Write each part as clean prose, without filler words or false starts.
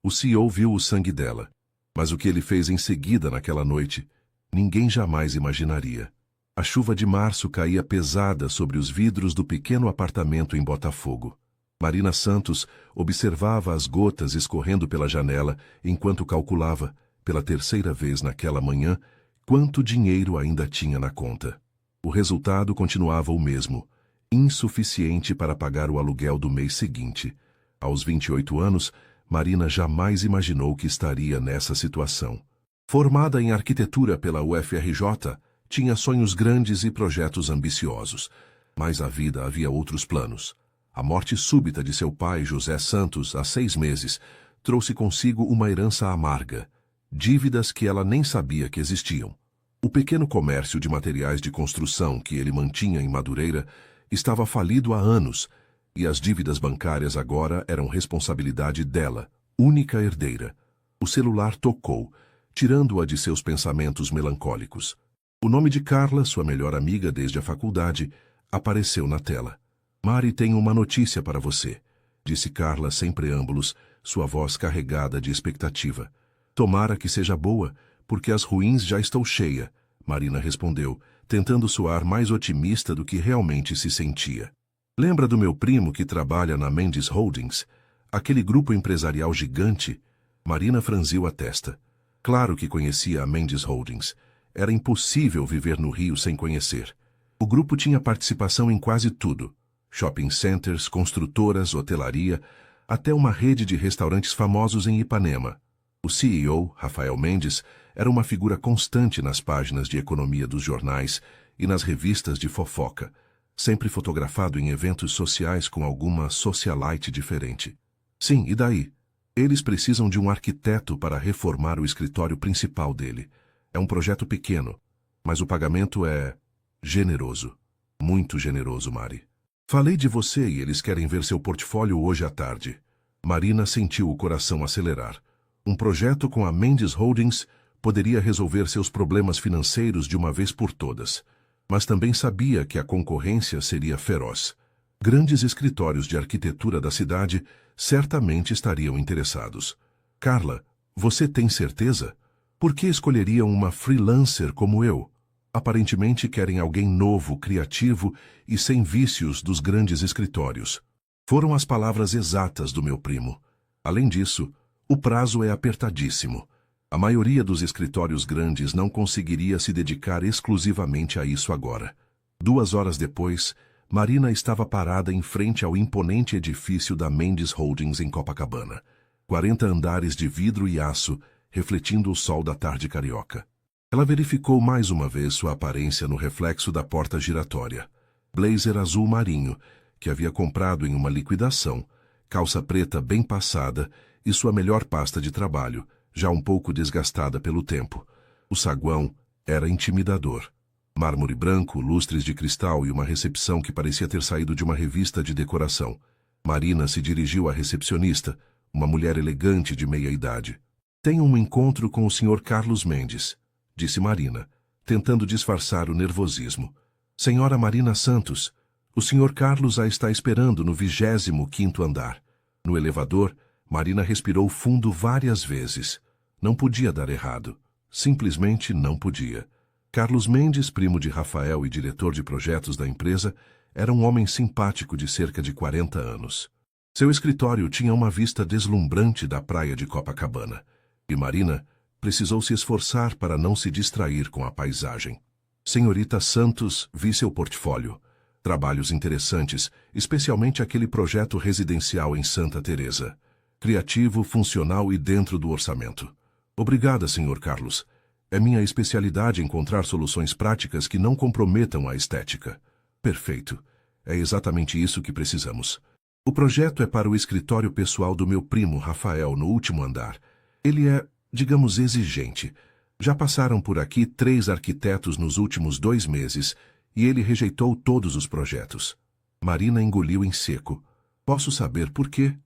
O CEO viu o sangue dela, mas o que ele fez em seguida naquela noite, ninguém jamais imaginaria. A chuva de março caía pesada sobre os vidros do pequeno apartamento em Botafogo. Marina Santos observava as gotas escorrendo pela janela enquanto calculava, pela terceira vez naquela manhã, quanto dinheiro ainda tinha na conta. O resultado continuava o mesmo, insuficiente para pagar o aluguel do mês seguinte. Aos 28 anos, Marina jamais imaginou que estaria nessa situação. Formada em arquitetura pela UFRJ, tinha sonhos grandes e projetos ambiciosos, mas a vida havia outros planos. A morte súbita de seu pai, José Santos, há 6 meses, trouxe consigo uma herança amarga, dívidas que ela nem sabia que existiam. O pequeno comércio de materiais de construção que ele mantinha em Madureira estava falido há anos, e as dívidas bancárias agora eram responsabilidade dela, única herdeira. O celular tocou, tirando-a de seus pensamentos melancólicos. O nome de Carla, sua melhor amiga desde a faculdade, apareceu na tela. "Mari, tenho uma notícia para você", disse Carla sem preâmbulos, sua voz carregada de expectativa. "Tomara que seja boa, porque as ruins já estou cheia", Marina respondeu, tentando soar mais otimista do que realmente se sentia. "Lembra do meu primo que trabalha na Mendes Holdings? Aquele grupo empresarial gigante?" Marina franziu a testa. Claro que conhecia a Mendes Holdings. Era impossível viver no Rio sem conhecer. O grupo tinha participação em quase tudo. Shopping centers, construtoras, hotelaria, até uma rede de restaurantes famosos em Ipanema. O CEO, Rafael Mendes, era uma figura constante nas páginas de economia dos jornais e nas revistas de fofoca, sempre fotografado em eventos sociais com alguma socialite diferente. Sim, e daí? Eles precisam de um arquiteto para reformar o escritório principal dele. É um projeto pequeno, mas o pagamento é generoso. Muito generoso, Mari. "Falei de você e eles querem ver seu portfólio hoje à tarde." Marina sentiu o coração acelerar. Um projeto com a Mendes Holdings poderia resolver seus problemas financeiros de uma vez por todas, mas também sabia que a concorrência seria feroz. Grandes escritórios de arquitetura da cidade certamente estariam interessados. "Carla, você tem certeza? Por que escolheriam uma freelancer como eu? Aparentemente querem alguém novo, criativo e sem vícios dos grandes escritórios." Foram as palavras exatas do meu primo. Além disso, o prazo é apertadíssimo. A maioria dos escritórios grandes não conseguiria se dedicar exclusivamente a isso agora. 2 horas depois, Marina estava parada em frente ao imponente edifício da Mendes Holdings em Copacabana. 40 andares de vidro e aço, refletindo o sol da tarde carioca. Ela verificou mais uma vez sua aparência no reflexo da porta giratória. Blazer azul marinho, que havia comprado em uma liquidação, calça preta bem passada e sua melhor pasta de trabalho, já um pouco desgastada pelo tempo. O saguão era intimidador. Mármore branco, lustres de cristal e uma recepção que parecia ter saído de uma revista de decoração. Marina se dirigiu à recepcionista, uma mulher elegante de meia-idade. "Tenho um encontro com o Sr. Carlos Mendes", disse Marina, tentando disfarçar o nervosismo. "Senhora Marina Santos, o Sr. Carlos a está esperando no 25º andar." No elevador, Marina respirou fundo várias vezes. Não podia dar errado. Simplesmente não podia. Carlos Mendes, primo de Rafael e diretor de projetos da empresa, era um homem simpático de cerca de 40 anos. Seu escritório tinha uma vista deslumbrante da praia de Copacabana, e Marina precisou se esforçar para não se distrair com a paisagem. "Senhorita Santos, vi seu portfólio. Trabalhos interessantes, especialmente aquele projeto residencial em Santa Teresa. Criativo, funcional e dentro do orçamento." "Obrigada, Sr. Carlos. É minha especialidade encontrar soluções práticas que não comprometam a estética." "Perfeito. É exatamente isso que precisamos. O projeto é para o escritório pessoal do meu primo Rafael, no último andar. Ele é, digamos, exigente. Já passaram por aqui 3 arquitetos nos últimos 2 meses e ele rejeitou todos os projetos." Marina engoliu em seco. "Posso saber por quê?"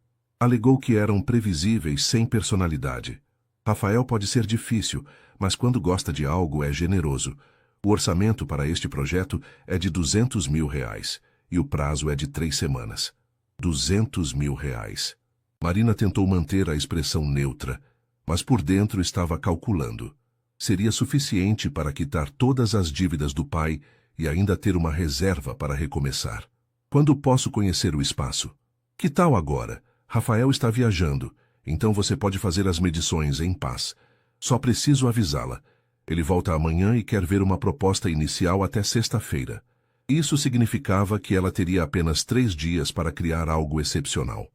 Alegou que eram previsíveis, sem personalidade. "Rafael pode ser difícil, mas quando gosta de algo é generoso. O orçamento para este projeto é de R$200 mil e o prazo é de 3 semanas. R$200 mil. Marina tentou manter a expressão neutra, mas por dentro estava calculando. Seria suficiente para quitar todas as dívidas do pai e ainda ter uma reserva para recomeçar. Quando posso conhecer o espaço? Que tal agora? Rafael está viajando, então você pode fazer as medições em paz. Só preciso avisá-la. Ele volta amanhã e quer ver uma proposta inicial até sexta-feira. Isso significava que ela teria apenas 3 dias para criar algo excepcional.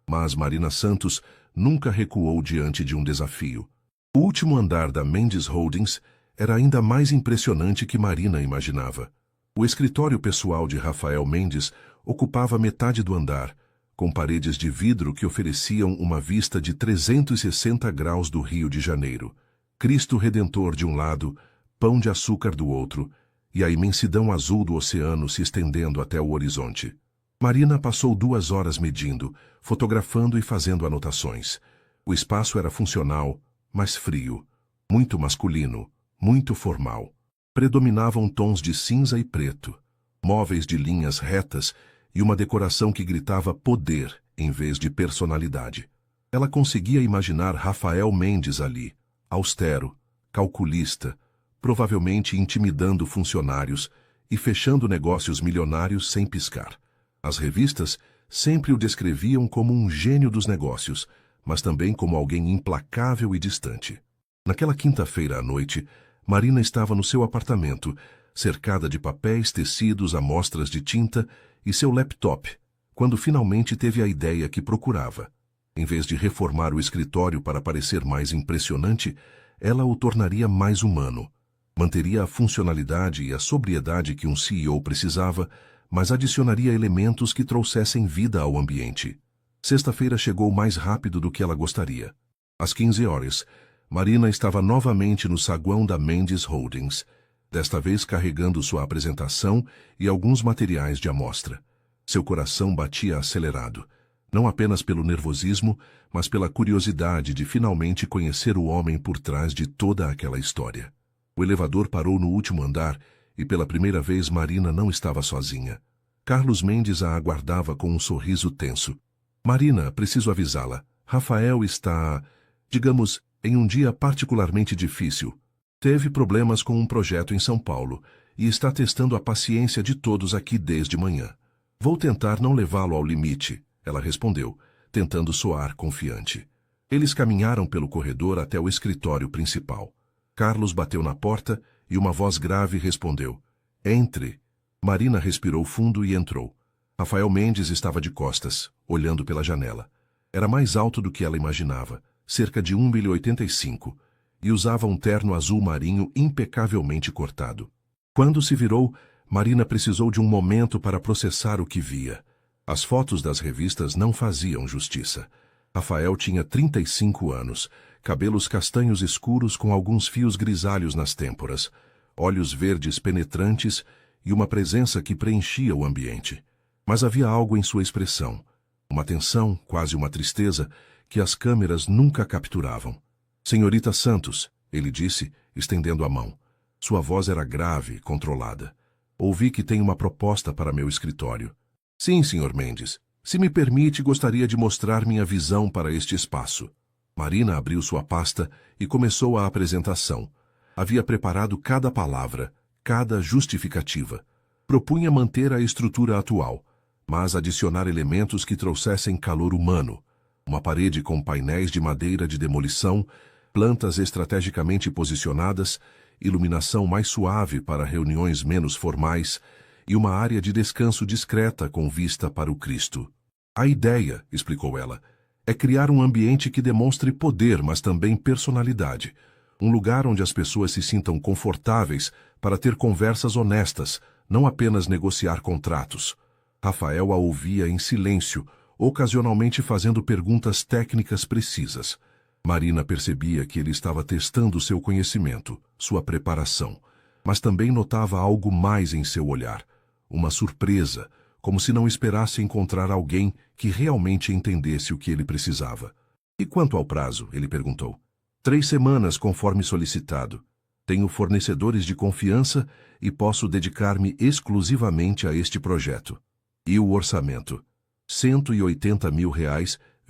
Mas Marina Santos nunca recuou diante de um desafio. O último andar da Mendes Holdings era ainda mais impressionante que Marina imaginava. O escritório pessoal de Rafael Mendes ocupava metade do andar, com paredes de vidro que ofereciam uma vista de 360 graus do Rio de Janeiro. Cristo Redentor de um lado, Pão de Açúcar do outro, e a imensidão azul do oceano se estendendo até o horizonte. Marina passou 2 horas medindo, fotografando e fazendo anotações. O espaço era funcional, mas frio, muito masculino, muito formal. Predominavam tons de cinza e preto, móveis de linhas retas e uma decoração que gritava poder em vez de personalidade. Ela conseguia imaginar Rafael Mendes ali, austero, calculista, provavelmente intimidando funcionários e fechando negócios milionários sem piscar. As revistas sempre o descreviam como um gênio dos negócios, mas também como alguém implacável e distante. Naquela quinta-feira à noite, Marina estava no seu apartamento, cercada de papéis, tecidos, amostras de tinta e seu laptop, quando finalmente teve a ideia que procurava. Em vez de reformar o escritório para parecer mais impressionante, ela o tornaria mais humano. Manteria a funcionalidade e a sobriedade que um CEO precisava, mas adicionaria elementos que trouxessem vida ao ambiente. Sexta-feira chegou mais rápido do que ela gostaria. Às 15 horas, Marina estava novamente no saguão da Mendes Holdings, desta vez carregando sua apresentação e alguns materiais de amostra. Seu coração batia acelerado, não apenas pelo nervosismo, mas pela curiosidade de finalmente conhecer o homem por trás de toda aquela história. O elevador parou no último andar e pela primeira vez Marina não estava sozinha. Carlos Mendes a aguardava com um sorriso tenso. Marina, preciso avisá-la. Rafael está, digamos, em um dia particularmente difícil. Teve problemas com um projeto em São Paulo e está testando a paciência de todos aqui desde manhã. Vou tentar não levá-lo ao limite, ela respondeu, tentando soar confiante. Eles caminharam pelo corredor até o escritório principal. Carlos bateu na porta e uma voz grave respondeu. Entre. Marina respirou fundo e entrou. Rafael Mendes estava de costas, olhando pela janela. Era mais alto do que ela imaginava, cerca de 1,85 m, e usava um terno azul marinho impecavelmente cortado. Quando se virou, Marina precisou de um momento para processar o que via. As fotos das revistas não faziam justiça. Rafael tinha 35 anos, cabelos castanhos escuros com alguns fios grisalhos nas têmporas, olhos verdes penetrantes e uma presença que preenchia o ambiente. Mas havia algo em sua expressão, uma tensão, quase uma tristeza, que as câmeras nunca capturavam. Senhorita Santos, ele disse, estendendo a mão. Sua voz era grave, controlada. Ouvi que tem uma proposta para meu escritório. Sim, Sr. Mendes. Se me permite, gostaria de mostrar minha visão para este espaço. Marina abriu sua pasta e começou a apresentação. Havia preparado cada palavra, cada justificativa. Propunha manter a estrutura atual, mas adicionar elementos que trouxessem calor humano. Uma parede com painéis de madeira de demolição, plantas estrategicamente posicionadas, iluminação mais suave para reuniões menos formais e uma área de descanso discreta com vista para o Cristo. A ideia, explicou ela, é criar um ambiente que demonstre poder, mas também personalidade. Um lugar onde as pessoas se sintam confortáveis para ter conversas honestas, não apenas negociar contratos. Rafael a ouvia em silêncio, ocasionalmente fazendo perguntas técnicas precisas. Marina percebia que ele estava testando seu conhecimento, sua preparação, mas também notava algo mais em seu olhar, uma surpresa, como se não esperasse encontrar alguém que realmente entendesse o que ele precisava. E quanto ao prazo? Ele perguntou. 3 semanas, conforme solicitado. Tenho fornecedores de confiança e posso dedicar-me exclusivamente a este projeto. E o orçamento? R$ 180 mil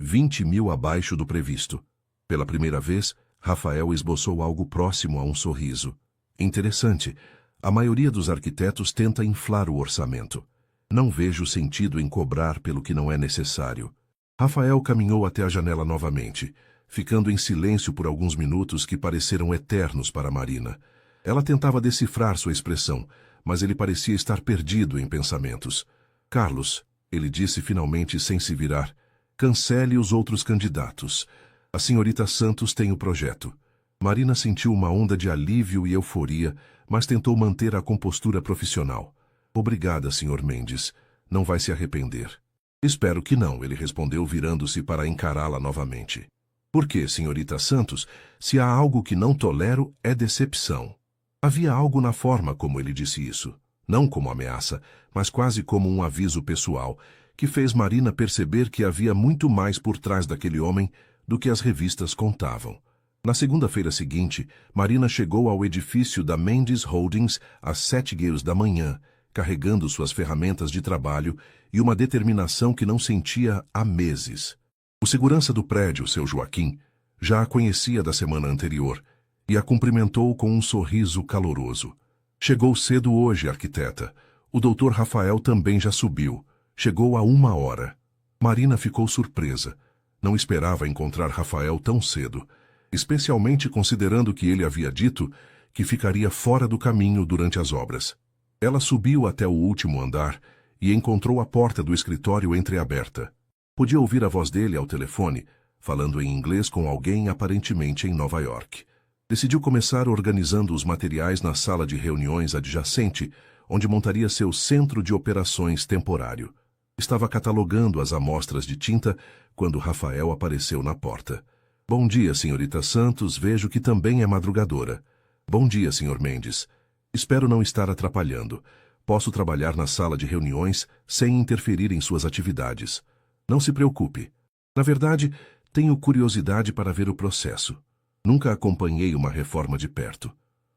20.000 abaixo do previsto. Pela primeira vez, Rafael esboçou algo próximo a um sorriso. Interessante, a maioria dos arquitetos tenta inflar o orçamento. Não vejo sentido em cobrar pelo que não é necessário. Rafael caminhou até a janela novamente, ficando em silêncio por alguns minutos que pareceram eternos para Marina. Ela tentava decifrar sua expressão, mas ele parecia estar perdido em pensamentos. Carlos, ele disse finalmente sem se virar, cancele os outros candidatos. A senhorita Santos tem o projeto. Marina sentiu uma onda de alívio e euforia, mas tentou manter a compostura profissional. Obrigada, Sr. Mendes. Não vai se arrepender. Espero que não, ele respondeu virando-se para encará-la novamente. Por que, senhorita Santos, se há algo que não tolero, é decepção. Havia algo na forma como ele disse isso, não como ameaça, mas quase como um aviso pessoal, que fez Marina perceber que havia muito mais por trás daquele homem do que as revistas contavam. Na segunda-feira seguinte, Marina chegou ao edifício da Mendes Holdings às 7h da manhã, carregando suas ferramentas de trabalho e uma determinação que não sentia há meses. O segurança do prédio, seu Joaquim, já a conhecia da semana anterior e a cumprimentou com um sorriso caloroso. Chegou cedo hoje, arquiteta. O doutor Rafael também já subiu. Chegou há 1 hora. Marina ficou surpresa. Não esperava encontrar Rafael tão cedo, especialmente considerando que ele havia dito que ficaria fora do caminho durante as obras. Ela subiu até o último andar e encontrou a porta do escritório entreaberta. Podia ouvir a voz dele ao telefone, falando em inglês com alguém aparentemente em Nova York. Decidiu começar organizando os materiais na sala de reuniões adjacente, onde montaria seu centro de operações temporário. Estava catalogando as amostras de tinta quando Rafael apareceu na porta. Bom dia, senhorita Santos, vejo que também é madrugadora. Bom dia, senhor Mendes. Espero não estar atrapalhando. Posso trabalhar na sala de reuniões sem interferir em suas atividades. Não se preocupe. Na verdade, tenho curiosidade para ver o processo. Nunca acompanhei uma reforma de perto.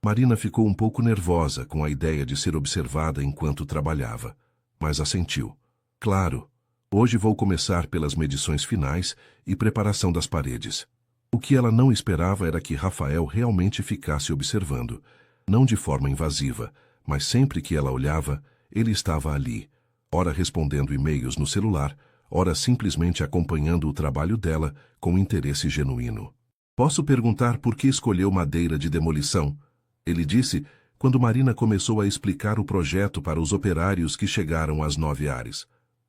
Marina ficou um pouco nervosa com a ideia de ser observada enquanto trabalhava, mas assentiu. Claro, hoje vou começar pelas medições finais e preparação das paredes. O que ela não esperava era que Rafael realmente ficasse observando, não de forma invasiva, mas sempre que ela olhava, ele estava ali, ora respondendo e-mails no celular, ora simplesmente acompanhando o trabalho dela com interesse genuíno. Posso perguntar por que escolheu madeira de demolição? Ele disse, quando Marina começou a explicar o projeto para os operários que chegaram às 9h.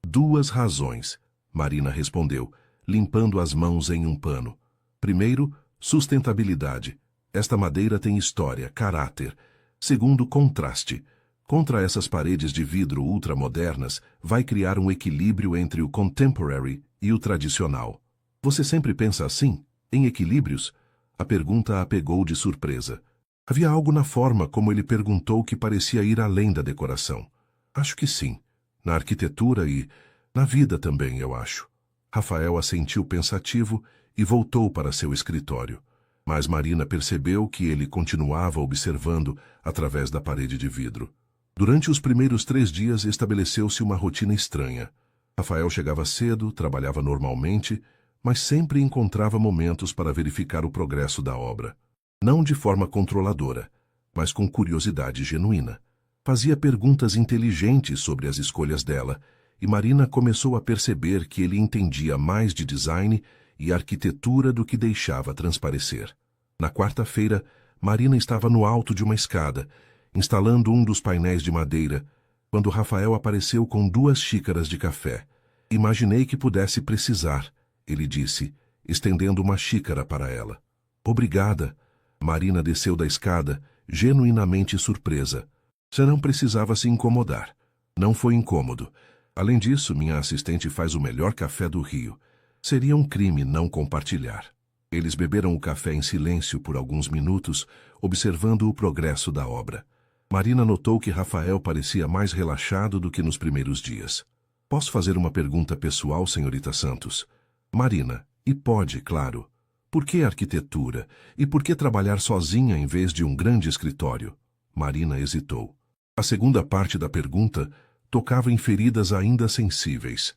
2 razões, Marina respondeu, limpando as mãos em um pano. Primeiro, sustentabilidade. Esta madeira tem história, caráter. Segundo, contraste. Contra essas paredes de vidro ultramodernas, vai criar um equilíbrio entre o contemporary e o tradicional. Você sempre pensa assim? Em equilíbrios? A pergunta a pegou de surpresa. Havia algo na forma como ele perguntou que parecia ir além da decoração. Acho que sim. Na arquitetura e na vida também, eu acho. Rafael assentiu pensativo e voltou para seu escritório. Mas Marina percebeu que ele continuava observando através da parede de vidro. Durante os primeiros 3 dias estabeleceu-se uma rotina estranha. Rafael chegava cedo, trabalhava normalmente, mas sempre encontrava momentos para verificar o progresso da obra. Não de forma controladora, mas com curiosidade genuína. Fazia perguntas inteligentes sobre as escolhas dela, e Marina começou a perceber que ele entendia mais de design e arquitetura do que deixava transparecer. Na quarta-feira, Marina estava no alto de uma escada, instalando um dos painéis de madeira, quando Rafael apareceu com 2 xícaras de café. Imaginei que pudesse precisar, ele disse, estendendo uma xícara para ela. Obrigada. Marina desceu da escada, genuinamente surpresa. Você não precisava se incomodar. Não foi incômodo. Além disso, minha assistente faz o melhor café do Rio. Seria um crime não compartilhar. Eles beberam o café em silêncio por alguns minutos, observando o progresso da obra. Marina notou que Rafael parecia mais relaxado do que nos primeiros dias. Posso fazer uma pergunta pessoal, senhorita Santos? Marina, e pode, claro. Por que arquitetura? E por que trabalhar sozinha em vez de um grande escritório? Marina hesitou. A segunda parte da pergunta tocava em feridas ainda sensíveis.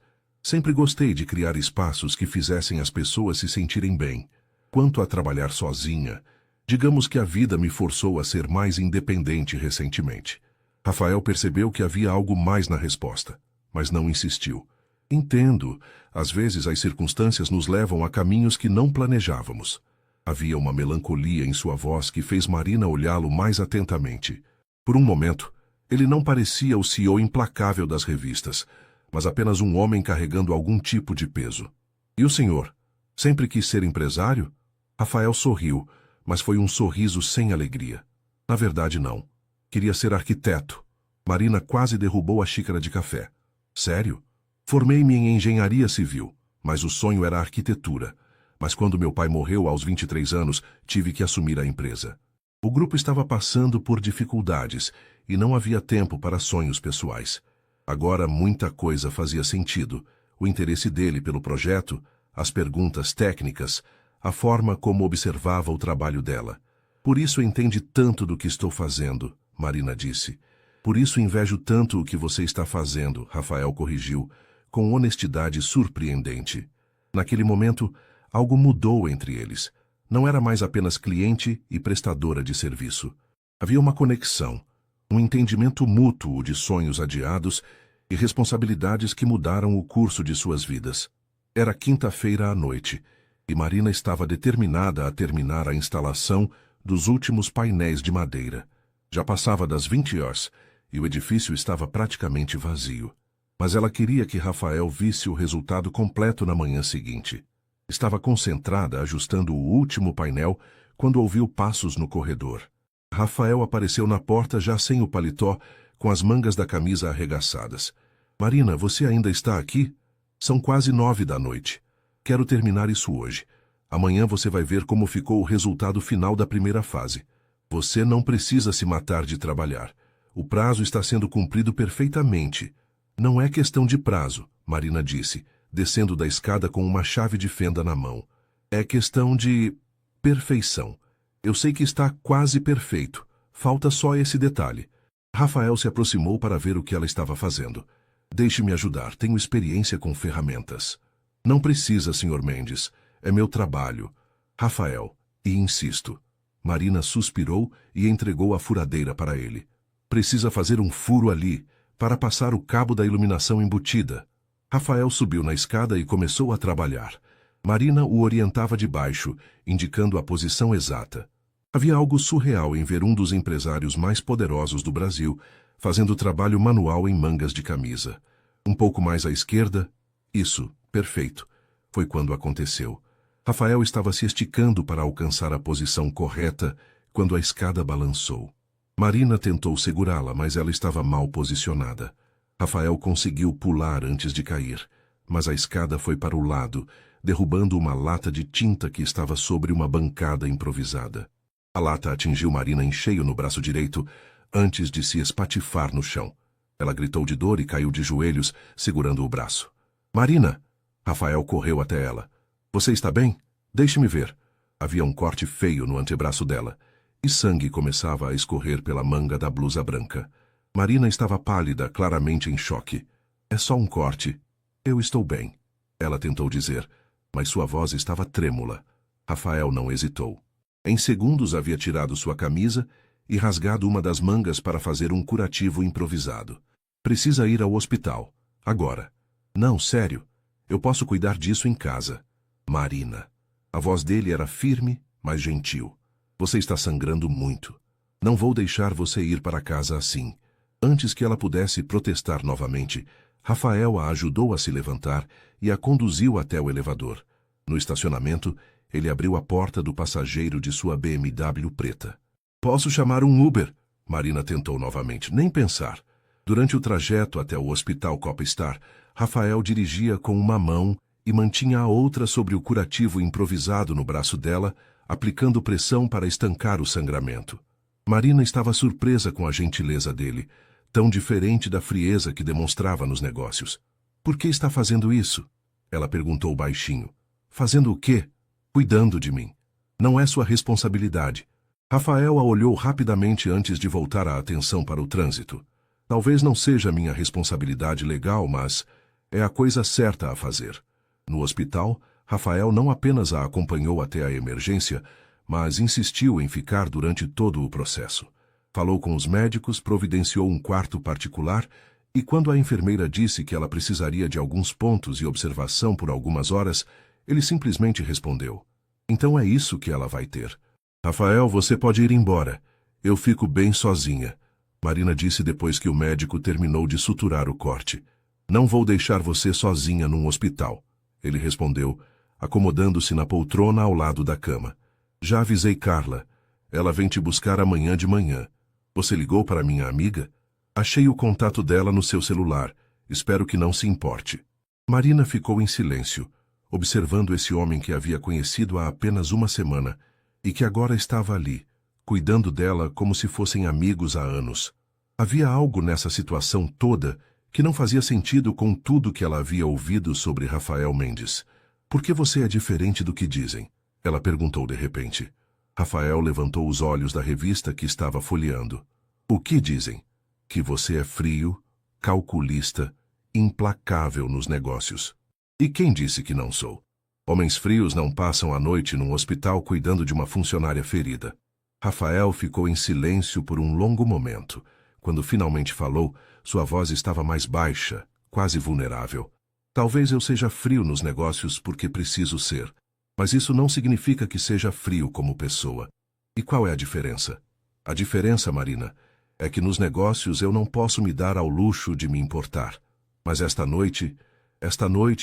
Sempre gostei de criar espaços que fizessem as pessoas se sentirem bem. Quanto a trabalhar sozinha, digamos que a vida me forçou a ser mais independente recentemente. Rafael percebeu que havia algo mais na resposta, mas não insistiu. Entendo, às vezes as circunstâncias nos levam a caminhos que não planejávamos. Havia uma melancolia em sua voz que fez Marina olhá-lo mais atentamente. Por um momento, ele não parecia o CEO implacável das revistas, mas apenas um homem carregando algum tipo de peso. E o senhor? Sempre quis ser empresário? Rafael sorriu, mas foi um sorriso sem alegria. Na verdade, não. Queria ser arquiteto. Marina quase derrubou a xícara de café. Sério? Formei-me em engenharia civil, mas o sonho era a arquitetura. Mas quando meu pai morreu aos 23 anos, tive que assumir a empresa. O grupo estava passando por dificuldades e não havia tempo para sonhos pessoais. Agora muita coisa fazia sentido. O interesse dele pelo projeto, as perguntas técnicas, a forma como observava o trabalho dela. Por isso entende tanto do que estou fazendo, Marina disse. Por isso invejo tanto o que você está fazendo, Rafael corrigiu, com honestidade surpreendente. Naquele momento, algo mudou entre eles. Não era mais apenas cliente e prestadora de serviço. Havia uma conexão, um entendimento mútuo de sonhos adiados e responsabilidades que mudaram o curso de suas vidas. Era quinta-feira à noite, e Marina estava determinada a terminar a instalação dos últimos painéis de madeira. Já passava das 20 horas, e o edifício estava praticamente vazio. Mas ela queria que Rafael visse o resultado completo na manhã seguinte. Estava concentrada ajustando o último painel quando ouviu passos no corredor. Rafael apareceu na porta já sem o paletó, com as mangas da camisa arregaçadas. Marina, você ainda está aqui? São quase 9 da noite. Quero terminar isso hoje. Amanhã você vai ver como ficou o resultado final da primeira fase. Você não precisa se matar de trabalhar. O prazo está sendo cumprido perfeitamente. Não é questão de prazo, Marina disse, descendo da escada com uma chave de fenda na mão. É questão de perfeição. Eu sei que está quase perfeito. Falta só esse detalhe. Rafael se aproximou para ver o que ela estava fazendo. Deixe-me ajudar, tenho experiência com ferramentas. Não precisa, Sr. Mendes. É meu trabalho. Rafael, e insisto. Marina suspirou e entregou a furadeira para ele. Precisa fazer um furo ali, para passar o cabo da iluminação embutida. Rafael subiu na escada e começou a trabalhar. Marina o orientava de baixo, indicando a posição exata. Havia algo surreal em ver um dos empresários mais poderosos do Brasil fazendo trabalho manual em mangas de camisa. Um pouco mais à esquerda, isso, perfeito. Foi quando aconteceu. Rafael estava se esticando para alcançar a posição correta quando a escada balançou. Marina tentou segurá-la, mas ela estava mal posicionada. Rafael conseguiu pular antes de cair, mas a escada foi para o lado, derrubando uma lata de tinta que estava sobre uma bancada improvisada. A lata atingiu Marina em cheio no braço direito, antes de se espatifar no chão. Ela gritou de dor e caiu de joelhos, segurando o braço. Marina! Rafael correu até ela. Você está bem? Deixe-me ver. Havia um corte feio no antebraço dela, e sangue começava a escorrer pela manga da blusa branca. Marina estava pálida, claramente em choque. É só um corte. Eu estou bem, ela tentou dizer, mas sua voz estava trêmula. Rafael não hesitou. Em segundos havia tirado sua camisa e rasgado uma das mangas para fazer um curativo improvisado. Precisa ir ao hospital. Agora. Não, sério. Eu posso cuidar disso em casa. Marina. A voz dele era firme, mas gentil. Você está sangrando muito. Não vou deixar você ir para casa assim. Antes que ela pudesse protestar novamente, Rafael a ajudou a se levantar e a conduziu até o elevador. No estacionamento, ele abriu a porta do passageiro de sua BMW preta. Posso chamar um Uber? Marina tentou novamente, nem pensar. Durante o trajeto até o hospital Copstar, Rafael dirigia com uma mão e mantinha a outra sobre o curativo improvisado no braço dela, aplicando pressão para estancar o sangramento. Marina estava surpresa com a gentileza dele, tão diferente da frieza que demonstrava nos negócios. Por que está fazendo isso? Ela perguntou baixinho. Fazendo o quê? Cuidando de mim. Não é sua responsabilidade. Rafael a olhou rapidamente antes de voltar a atenção para o trânsito. Talvez não seja minha responsabilidade legal, mas É a coisa certa a fazer. No hospital, Rafael não apenas a acompanhou até a emergência, mas insistiu em ficar durante todo o processo. Falou com os médicos, providenciou um quarto particular e quando a enfermeira disse que ela precisaria de alguns pontos e observação por algumas horas, ele simplesmente respondeu: "Então é isso que ela vai ter. Rafael, você pode ir embora. Eu fico bem sozinha", Marina disse depois que o médico terminou de suturar o corte. "Não vou deixar você sozinha num hospital", ele respondeu, acomodando-se na poltrona ao lado da cama. "Já avisei Carla. Ela vem te buscar amanhã de manhã. Você ligou para minha amiga? Achei o contato dela no seu celular. Espero que não se importe." Marina ficou em silêncio, observando esse homem que havia conhecido há apenas uma semana e que agora estava ali, cuidando dela como se fossem amigos há anos. Havia algo nessa situação toda que não fazia sentido com tudo que ela havia ouvido sobre Rafael Mendes. "Por que você é diferente do que dizem?" ela perguntou de repente. Rafael levantou os olhos da revista que estava folheando. "O que dizem?" "Que você é frio, calculista, implacável nos negócios." "E quem disse que não sou? Homens frios não passam a noite num hospital cuidando de uma funcionária ferida." Rafael ficou em silêncio por um longo momento. Quando finalmente falou, sua voz estava mais baixa, quase vulnerável. "Talvez eu seja frio nos negócios porque preciso ser. Mas isso não significa que seja frio como pessoa." "E qual é a diferença?" "A diferença, Marina, é que nos negócios eu não posso me dar ao luxo de me importar. Mas esta noite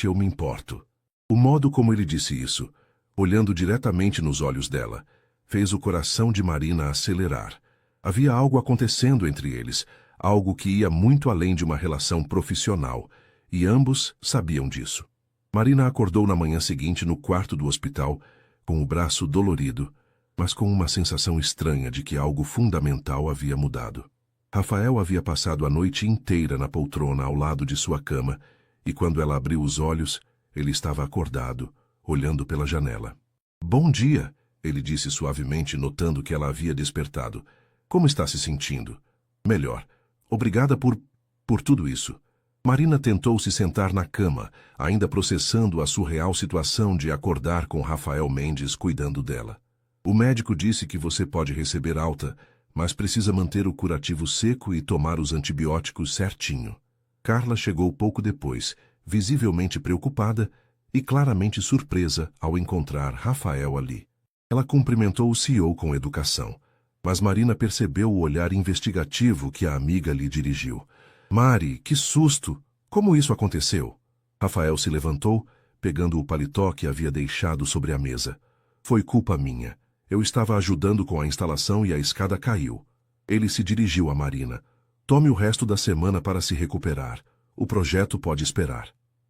eu me importo." O modo como ele disse isso, olhando diretamente nos olhos dela, fez o coração de Marina acelerar. Havia algo acontecendo entre eles, algo que ia muito além de uma relação profissional, e ambos sabiam disso. Marina acordou na manhã seguinte no quarto do hospital, com o braço dolorido, mas com uma sensação estranha de que algo fundamental havia mudado. Rafael havia passado a noite inteira na poltrona ao lado de sua cama, e quando ela abriu os olhos, ele estava acordado, olhando pela janela. "Bom dia", ele disse suavemente, notando que ela havia despertado. "Como está se sentindo?" "Melhor. Obrigada por tudo isso." Marina tentou se sentar na cama, ainda processando a surreal situação de acordar com Rafael Mendes cuidando dela. "O médico disse que você pode receber alta, mas precisa manter o curativo seco e tomar os antibióticos certinho." Carla chegou pouco depois, visivelmente preocupada e claramente surpresa ao encontrar Rafael ali. Ela cumprimentou o CEO com educação, mas Marina percebeu o olhar investigativo que a amiga lhe dirigiu. "Mari, que susto! Como isso aconteceu?" Rafael se levantou, pegando o paletó que havia deixado sobre a mesa. "Foi culpa minha. Eu estava ajudando com a instalação e a escada caiu." Ele se dirigiu a Marina. "Tome o resto da semana para se recuperar. O projeto pode esperar."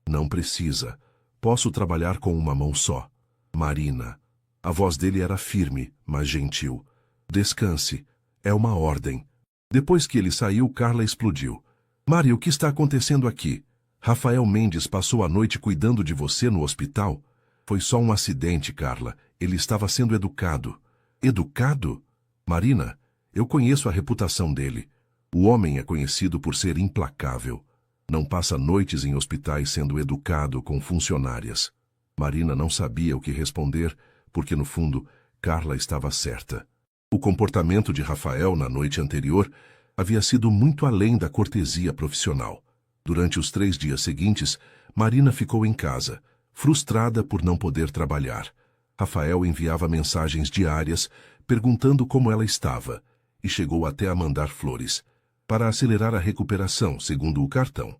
"Não precisa. Posso trabalhar com uma mão só." "Marina." A voz dele era firme, mas gentil. "Descanse. É uma ordem." Depois que ele saiu, Carla explodiu. "Mari, o que está acontecendo aqui? Rafael Mendes passou a noite cuidando de você no hospital?" "Foi só um acidente, Carla. Ele estava sendo educado." "Educado?" "Marina, eu conheço a reputação dele. O homem é conhecido por ser implacável. Não passa noites em hospitais sendo educado com funcionárias." Marina não sabia o que responder, porque no fundo, Carla estava certa. O comportamento de Rafael na noite anterior havia sido muito além da cortesia profissional. Durante os 3 dias seguintes, Marina ficou em casa, frustrada por não poder trabalhar. Rafael enviava mensagens diárias, perguntando como ela estava, e chegou até a mandar flores, para acelerar a recuperação, segundo o cartão.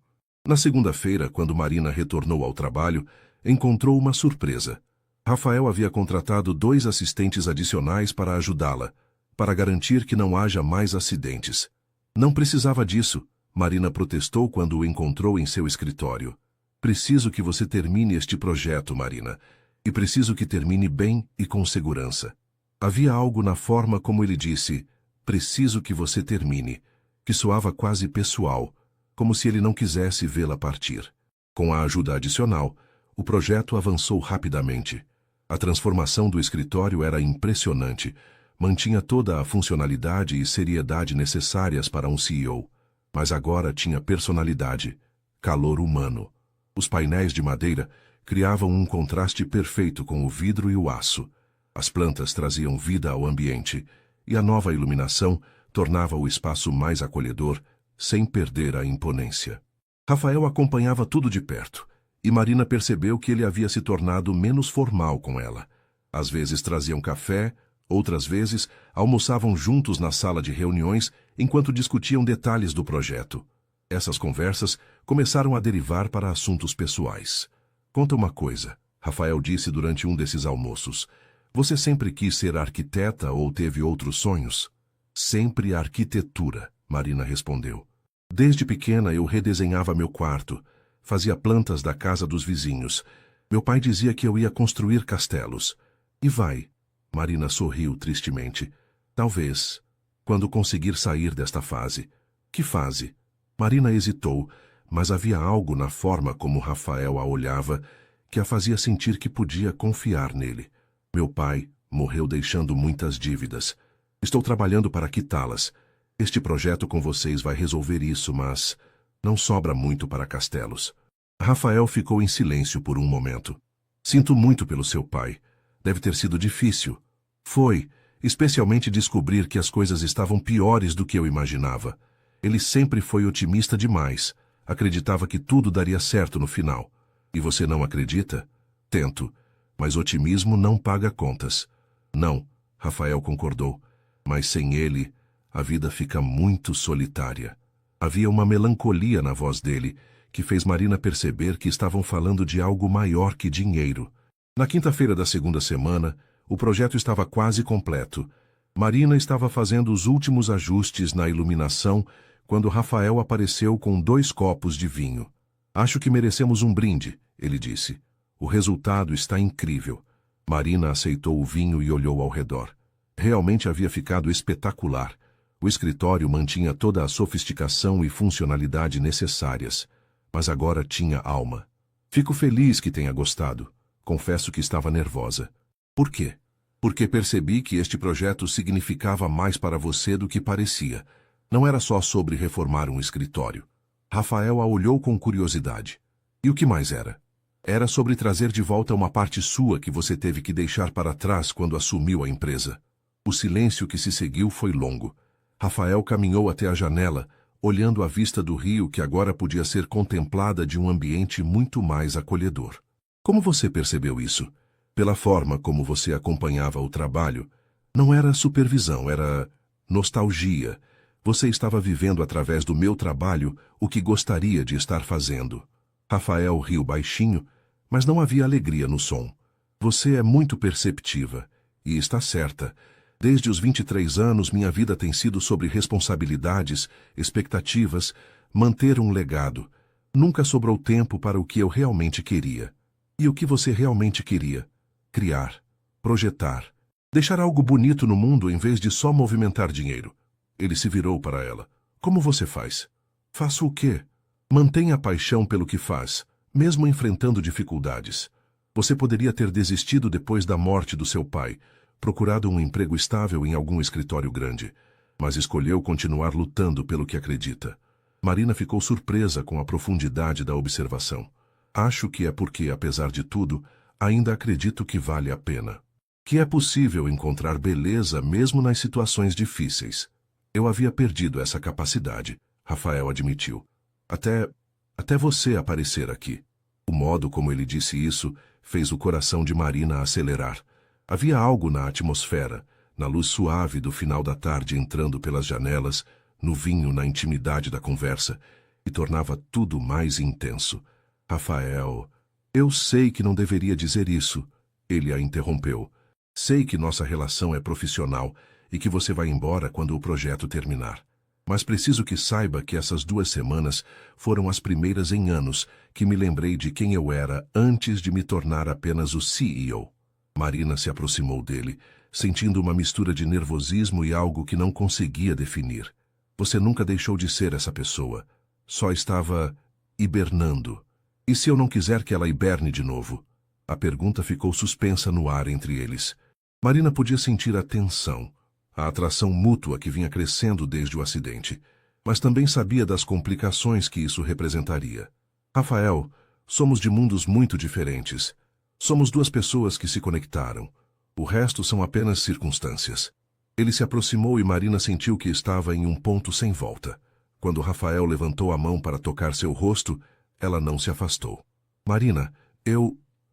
Na segunda-feira, quando Marina retornou ao trabalho, encontrou uma surpresa. Rafael havia contratado 2 assistentes adicionais para ajudá-la, para garantir que não haja mais acidentes. "Não precisava disso", Marina protestou quando o encontrou em seu escritório. "Preciso que você termine este projeto, Marina, e preciso que termine bem e com segurança." Havia algo na forma como ele disse, "preciso que você termine", que soava quase pessoal, como se ele não quisesse vê-la partir. Com a ajuda adicional, o projeto avançou rapidamente. A transformação do escritório era impressionante, mantinha toda a funcionalidade e seriedade necessárias para um CEO, mas agora tinha personalidade, calor humano. Os painéis de madeira criavam um contraste perfeito com o vidro e o aço. As plantas traziam vida ao ambiente, e a nova iluminação tornava o espaço mais acolhedor, sem perder a imponência. Rafael acompanhava tudo de perto, e Marina percebeu que ele havia se tornado menos formal com ela. Às vezes traziam café, outras vezes almoçavam juntos na sala de reuniões enquanto discutiam detalhes do projeto. Essas conversas começaram a derivar para assuntos pessoais. Conta uma coisa, Rafael disse durante um desses almoços. Você sempre quis ser arquiteta ou teve outros sonhos? Sempre arquitetura, Marina respondeu. Desde pequena eu redesenhava meu quarto, fazia plantas da casa dos vizinhos. Meu pai dizia que eu ia construir castelos. E vai. Marina sorriu tristemente. Talvez, quando conseguir sair desta fase. Que fase? Marina hesitou, mas havia algo na forma como Rafael a olhava que a fazia sentir que podia confiar nele. Meu pai morreu deixando muitas dívidas. Estou trabalhando para quitá-las. Este projeto com vocês vai resolver isso, mas não sobra muito para castelos. Rafael ficou em silêncio por um momento. Sinto muito pelo seu pai. Deve ter sido difícil. Foi, especialmente descobrir que as coisas estavam piores do que eu imaginava. Ele sempre foi otimista demais. Acreditava que tudo daria certo no final. E você não acredita? Tento. Mas otimismo não paga contas. Não, Rafael concordou. Mas sem ele, a vida fica muito solitária. Havia uma melancolia na voz dele, que fez Marina perceber que estavam falando de algo maior que dinheiro. Na quinta-feira da segunda semana, o projeto estava quase completo. Marina estava fazendo os últimos ajustes na iluminação quando Rafael apareceu com 2 copos de vinho. Acho que merecemos um brinde, ele disse. O resultado está incrível. Marina aceitou o vinho e olhou ao redor. Realmente havia ficado espetacular. O escritório mantinha toda a sofisticação e funcionalidade necessárias, mas agora tinha alma. Fico feliz que tenha gostado. Confesso que estava nervosa. Por quê? Porque percebi que este projeto significava mais para você do que parecia. Não era só sobre reformar um escritório. Rafael a olhou com curiosidade. E o que mais era? Era sobre trazer de volta uma parte sua que você teve que deixar para trás quando assumiu a empresa. O silêncio que se seguiu foi longo. Rafael caminhou até a janela, olhando a vista do rio que agora podia ser contemplada de um ambiente muito mais acolhedor. Como você percebeu isso? Pela forma como você acompanhava o trabalho. Não era supervisão, era nostalgia. Você estava vivendo através do meu trabalho o que gostaria de estar fazendo. Rafael riu baixinho, mas não havia alegria no som. Você é muito perceptiva, e está certa. Desde os 23 anos, minha vida tem sido sobre responsabilidades, expectativas, manter um legado. Nunca sobrou tempo para o que eu realmente queria. E o que você realmente queria? Criar, projetar, deixar algo bonito no mundo em vez de só movimentar dinheiro. Ele se virou para ela. Como você faz? Faço o quê? Mantenha a paixão pelo que faz, mesmo enfrentando dificuldades. Você poderia ter desistido depois da morte do seu pai, procurado um emprego estável em algum escritório grande, mas escolheu continuar lutando pelo que acredita. Marina ficou surpresa com a profundidade da observação. Acho que é porque, apesar de tudo, ainda acredito que vale a pena. Que é possível encontrar beleza mesmo nas situações difíceis. Eu havia perdido essa capacidade, Rafael admitiu. Até você aparecer aqui. O modo como ele disse isso fez o coração de Marina acelerar. Havia algo na atmosfera, na luz suave do final da tarde entrando pelas janelas, no vinho, na intimidade da conversa, e tornava tudo mais intenso. Rafael, eu sei que não deveria dizer isso. Ele a interrompeu. Sei que nossa relação é profissional e que você vai embora quando o projeto terminar. Mas preciso que saiba que essas 2 semanas foram as primeiras em anos que me lembrei de quem eu era antes de me tornar apenas o CEO. Marina se aproximou dele, sentindo uma mistura de nervosismo e algo que não conseguia definir. Você nunca deixou de ser essa pessoa. Só estava hibernando. E se eu não quiser que ela hiberne de novo? A pergunta ficou suspensa no ar entre eles. Marina podia sentir a tensão, a atração mútua que vinha crescendo desde o acidente, mas também sabia das complicações que isso representaria. Rafael, Somos de mundos muito diferentes. Somos duas pessoas que se conectaram. O resto são apenas circunstâncias. Ele se aproximou e Marina sentiu que estava em um ponto sem volta. Quando Rafael levantou a mão para tocar seu rosto, ela não se afastou. Marina,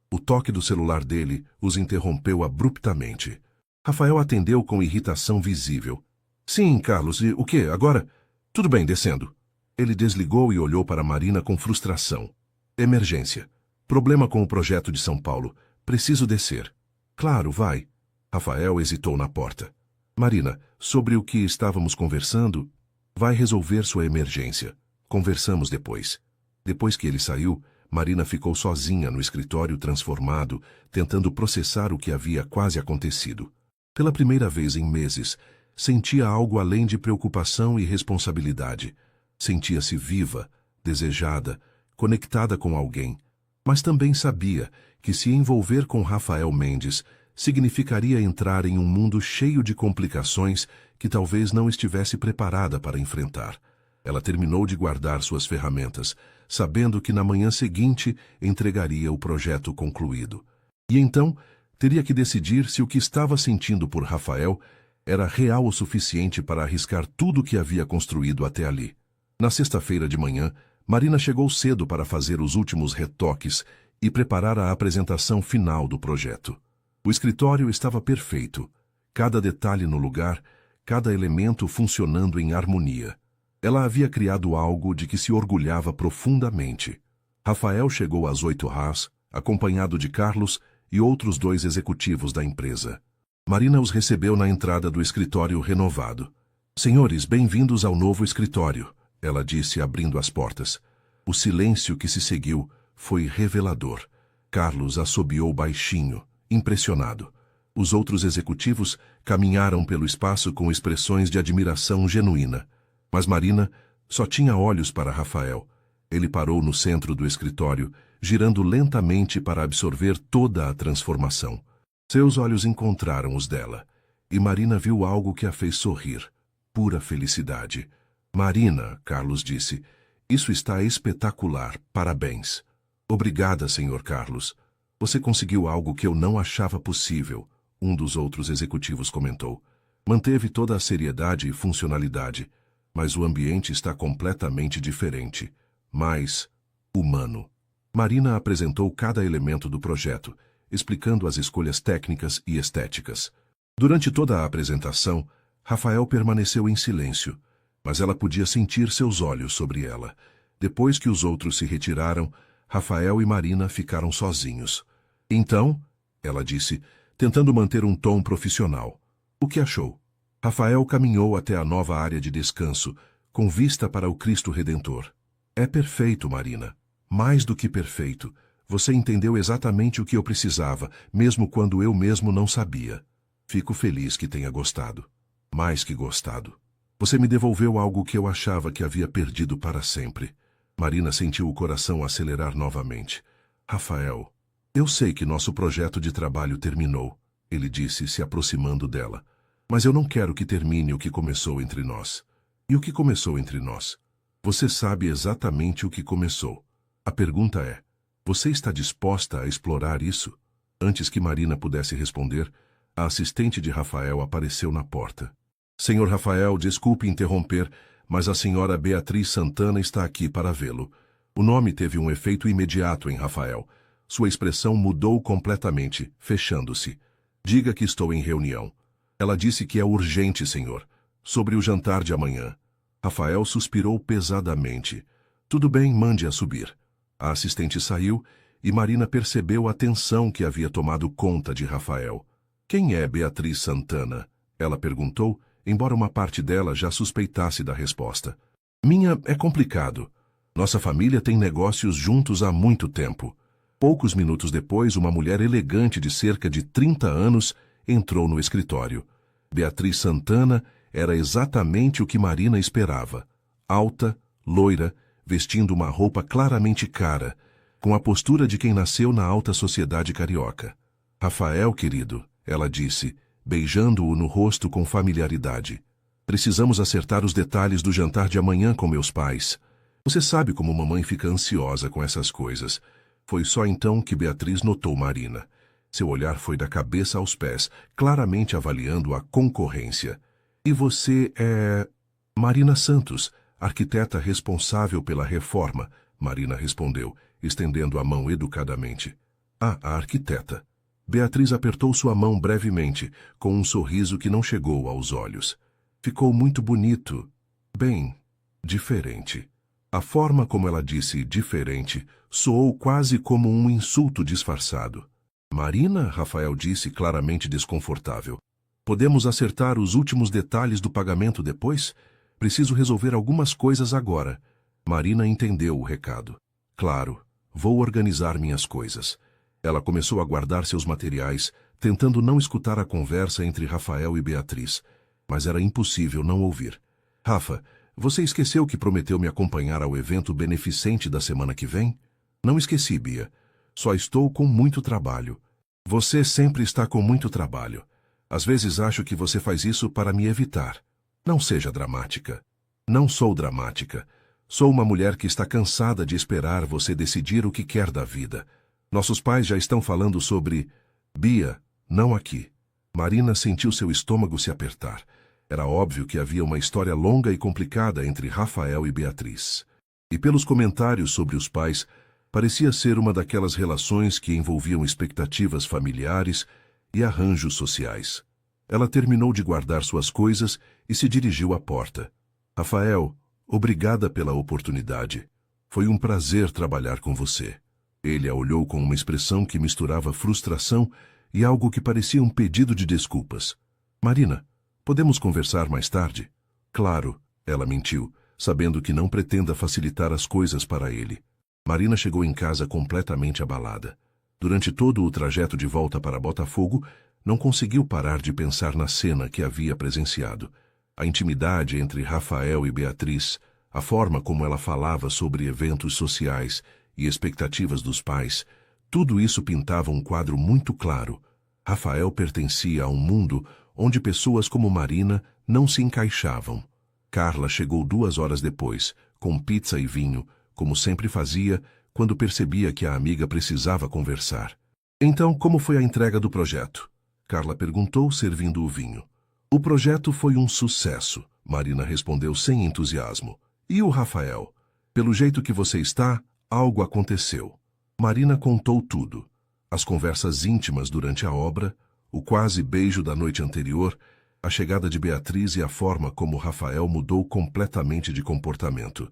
O toque do celular dele os interrompeu abruptamente. Rafael atendeu com irritação visível. Sim, Carlos, e o quê? Agora? Tudo bem, descendo. Ele desligou e olhou para Marina com frustração. Emergência. Problema com o projeto de São Paulo. Preciso descer. Claro, vai. Rafael hesitou na porta. Marina, sobre o que estávamos conversando, vai resolver sua emergência. Conversamos depois. Depois que ele saiu, Marina ficou sozinha no escritório transformado, tentando processar o que havia quase acontecido. Pela primeira vez em meses, sentia algo além de preocupação e responsabilidade. Sentia-se viva, desejada, conectada com alguém, mas também sabia que se envolver com Rafael Mendes significaria entrar em um mundo cheio de complicações que talvez não estivesse preparada para enfrentar. Ela terminou de guardar suas ferramentas, sabendo que na manhã seguinte entregaria o projeto concluído. E então, teria que decidir se o que estava sentindo por Rafael era real o suficiente para arriscar tudo o que havia construído até ali. Na sexta-feira de manhã, Marina chegou cedo para fazer os últimos retoques e preparar a apresentação final do projeto. O escritório estava perfeito, cada detalhe no lugar, cada elemento funcionando em harmonia. Ela havia criado algo de que se orgulhava profundamente. Rafael chegou às 8h, acompanhado de Carlos e outros 2 executivos da empresa. Marina os recebeu na entrada do escritório renovado. Senhores, bem-vindos ao novo escritório, ela disse abrindo as portas. O silêncio que se seguiu foi revelador. Carlos assobiou baixinho, impressionado. Os outros executivos caminharam pelo espaço com expressões de admiração genuína. Mas Marina só tinha olhos para Rafael. Ele parou no centro do escritório, girando lentamente para absorver toda a transformação. Seus olhos encontraram os dela, e Marina viu algo que a fez sorrir. Pura felicidade. Marina, Carlos disse, isso está espetacular, parabéns. Obrigada, Sr. Carlos. Você conseguiu algo que eu não achava possível, um dos outros executivos comentou. Manteve toda a seriedade e funcionalidade, mas o ambiente está completamente diferente, mais humano. Marina apresentou cada elemento do projeto, explicando as escolhas técnicas e estéticas. Durante toda a apresentação, Rafael permaneceu em silêncio, mas ela podia sentir seus olhos sobre ela. Depois que os outros se retiraram, Rafael e Marina ficaram sozinhos. Então, ela disse, tentando manter um tom profissional, o que achou? Rafael caminhou até a nova área de descanso, com vista para o Cristo Redentor. É perfeito, Marina. Mais do que perfeito. Você entendeu exatamente o que eu precisava, mesmo quando eu mesmo não sabia. Fico feliz que tenha gostado. Mais que gostado. Você me devolveu algo que eu achava que havia perdido para sempre. Marina sentiu o coração acelerar novamente. Rafael, eu sei que nosso projeto de trabalho terminou, ele disse, se aproximando dela. Mas eu não quero que termine o que começou entre nós. E o que começou entre nós? Você sabe exatamente o que começou. A pergunta é, você está disposta a explorar isso? Antes que Marina pudesse responder, a assistente de Rafael apareceu na porta. Senhor Rafael, desculpe interromper, mas a senhora Beatriz Santana está aqui para vê-lo. O nome teve um efeito imediato em Rafael. Sua expressão mudou completamente, fechando-se. Diga que estou em reunião. Ela disse que é urgente, senhor. Sobre o jantar de amanhã. Rafael suspirou pesadamente. Tudo bem, mande-a subir. A assistente saiu e Marina percebeu a tensão que havia tomado conta de Rafael. Quem é Beatriz Santana? Ela perguntou, embora uma parte dela já suspeitasse da resposta. Minha é complicado. Nossa família tem negócios juntos há muito tempo. Poucos minutos depois, uma mulher elegante de cerca de 30 anos entrou no escritório. Beatriz Santana era exatamente o que Marina esperava. Alta, loira, vestindo uma roupa claramente cara, com a postura de quem nasceu na alta sociedade carioca. Rafael, querido, ela disse, beijando-o no rosto com familiaridade. Precisamos acertar os detalhes do jantar de amanhã com meus pais. Você sabe como mamãe fica ansiosa com essas coisas. Foi só então que Beatriz notou Marina. Seu olhar foi da cabeça aos pés, claramente avaliando a concorrência. E você é... Marina Santos, arquiteta responsável pela reforma, Marina respondeu, estendendo a mão educadamente. Ah, a arquiteta. Beatriz apertou sua mão brevemente, com um sorriso que não chegou aos olhos. Ficou muito bonito. Bem, diferente. A forma como ela disse diferente soou quase como um insulto disfarçado. Marina, Rafael disse claramente desconfortável. Podemos acertar os últimos detalhes do pagamento depois? Preciso resolver algumas coisas agora. Marina entendeu o recado. Claro, vou organizar minhas coisas. Ela começou a guardar seus materiais, tentando não escutar a conversa entre Rafael e Beatriz. Mas era impossível não ouvir. Rafa, você esqueceu que prometeu me acompanhar ao evento beneficente da semana que vem? Não esqueci, Bia. Só estou com muito trabalho. Você sempre está com muito trabalho. Às vezes acho que você faz isso para me evitar. Não seja dramática. Não sou dramática. Sou uma mulher que está cansada de esperar você decidir o que quer da vida. Nossos pais já estão falando sobre... Bia, não aqui. Marina sentiu seu estômago se apertar. Era óbvio que havia uma história longa e complicada entre Rafael e Beatriz. E pelos comentários sobre os pais, parecia ser uma daquelas relações que envolviam expectativas familiares e arranjos sociais. Ela terminou de guardar suas coisas e se dirigiu à porta. Rafael, obrigada pela oportunidade. Foi um prazer trabalhar com você. Ele a olhou com uma expressão que misturava frustração e algo que parecia um pedido de desculpas. Marina, podemos conversar mais tarde? Claro, ela mentiu, sabendo que não pretenda facilitar as coisas para ele. Marina chegou em casa completamente abalada. Durante todo o trajeto de volta para Botafogo, não conseguiu parar de pensar na cena que havia presenciado. A intimidade entre Rafael e Beatriz, a forma como ela falava sobre eventos sociais e expectativas dos pais, tudo isso pintava um quadro muito claro. Rafael pertencia a um mundo onde pessoas como Marina não se encaixavam. Carla chegou 2 horas depois, com pizza e vinho, como sempre fazia, quando percebia que a amiga precisava conversar. Então, como foi a entrega do projeto? Carla perguntou, servindo o vinho. O projeto foi um sucesso, Marina respondeu sem entusiasmo. E o Rafael? Pelo jeito que você está, algo aconteceu. Marina contou tudo. As conversas íntimas durante a obra, o quase beijo da noite anterior, a chegada de Beatriz e a forma como Rafael mudou completamente de comportamento.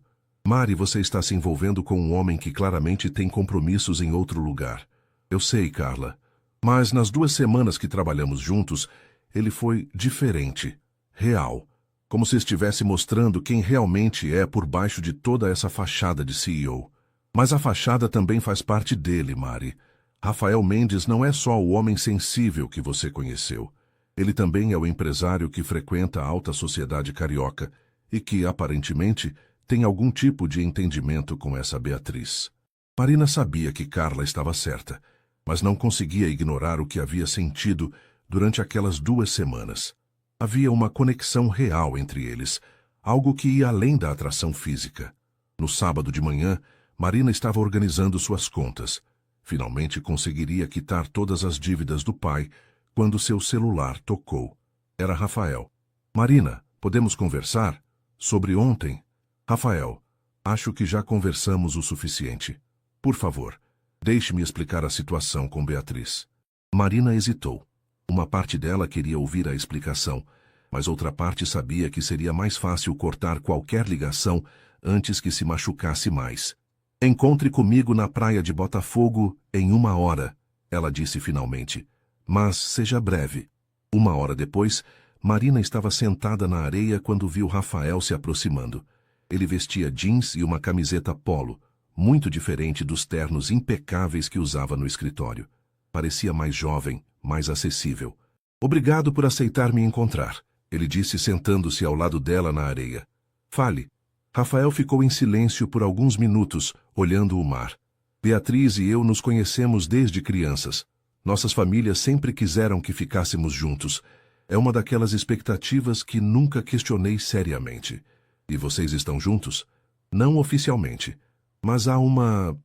Mari, você está se envolvendo com um homem que claramente tem compromissos em outro lugar. Eu sei, Carla. Mas nas 2 semanas que trabalhamos juntos, ele foi diferente, real. Como se estivesse mostrando quem realmente é por baixo de toda essa fachada de CEO. Mas a fachada também faz parte dele, Mari. Rafael Mendes não é só o homem sensível que você conheceu. Ele também é o empresário que frequenta a alta sociedade carioca e que, aparentemente, tem algum tipo de entendimento com essa Beatriz. Marina sabia que Carla estava certa, mas não conseguia ignorar o que havia sentido durante aquelas 2 semanas. Havia uma conexão real entre eles, algo que ia além da atração física. No sábado de manhã, Marina estava organizando suas contas. Finalmente conseguiria quitar todas as dívidas do pai quando seu celular tocou. Era Rafael. Marina, podemos conversar? Sobre ontem? Rafael, acho que já conversamos o suficiente. Por favor, deixe-me explicar a situação com Beatriz. Marina hesitou. Uma parte dela queria ouvir a explicação, mas outra parte sabia que seria mais fácil cortar qualquer ligação antes que se machucasse mais. Encontre comigo na praia de Botafogo em 1 hora, ela disse finalmente. Mas seja breve. 1 hora depois, Marina estava sentada na areia quando viu Rafael se aproximando. Ele vestia jeans e uma camiseta polo, muito diferente dos ternos impecáveis que usava no escritório. Parecia mais jovem, mais acessível. Obrigado por aceitar me encontrar, ele disse sentando-se ao lado dela na areia. Fale. Rafael ficou em silêncio por alguns minutos, olhando o mar. Beatriz e eu nos conhecemos desde crianças. Nossas famílias sempre quiseram que ficássemos juntos. É uma daquelas expectativas que nunca questionei seriamente. E vocês estão juntos? Não oficialmente. Mas há uma